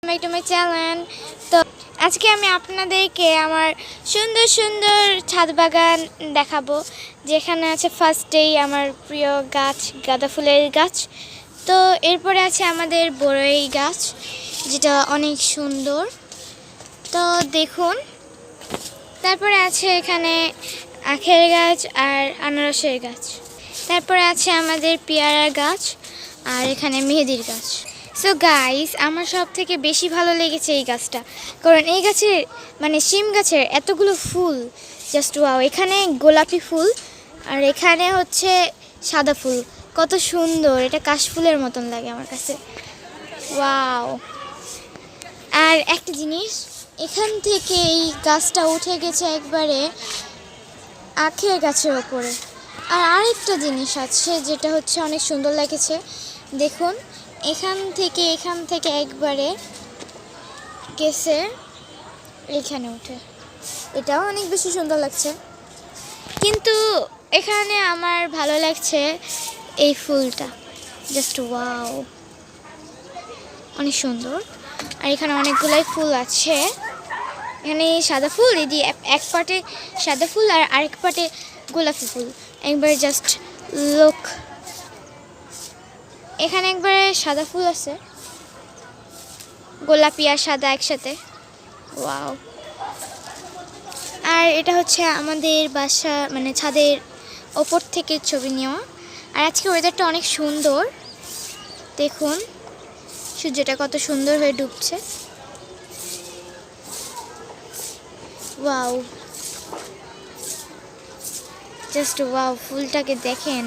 Back to my channel. তো আজকে আমি আপনাদেরকে আমার সুন্দর সুন্দর ছাদ বাগান দেখাবো, যেখানে আছে ফার্স্টেই আমার প্রিয় গাছ গাঁদা ফুলের গাছ। তো এরপরে আছে আমাদের বড়ই গাছ, যেটা অনেক সুন্দর। তো দেখুন, তারপরে আছে এখানে আখের গাছ আর আনারসের গাছ। তারপরে আছে আমাদের পেয়ারা গাছ আর এখানে মেহেদির গাছ। সো গাইস, আমার সব থেকে বেশি ভালো লেগেছে এই গাছটা, কারণ এই গাছের মানে শিম গাছের এতগুলো ফুল, জাস্ট ওয়াও। এখানে গোলাপি ফুল আর এখানে হচ্ছে সাদা ফুল, কত সুন্দর! এটা কাশফুলের মতন লাগে আমার কাছে, ওয়াও। আর একটা জিনিস, এখান থেকে এই গাছটা উঠে গেছে একবারে আখের গাছের ওপরে। আর আরেকটা জিনিস আছে যেটা হচ্ছে অনেক সুন্দর লাগেছে, দেখুন এখান থেকে একবারে গেছে এইখানে উঠে, এটাও অনেক বেশি সুন্দর লাগছে। কিন্তু এখানে আমার ভালো লাগছে এই ফুলটা, জাস্ট ওয়াও, অনেক সুন্দর। আর এখানে অনেকগুলাই ফুল আছে, এখানে সাদা ফুল, এদিকে এক পাটে সাদা ফুল আর আরেক পাটে গোলাপি ফুল। একবার জাস্ট লুক, এখানে একবারে সাদা ফুল আছে, গোলাপি আর সাদা একসাথে, ওয়াও। আর এটা হচ্ছে আমাদের বাসা মানে ছাদের ওপর থেকে ছবি নেওয়া। আর আজকে ওয়েদারটা অনেক সুন্দর, দেখুন সূর্যটা কত সুন্দর হয়ে ডুবছে, ওয়াও, জাস্ট ওয়াও। ফুলটাকে দেখেন।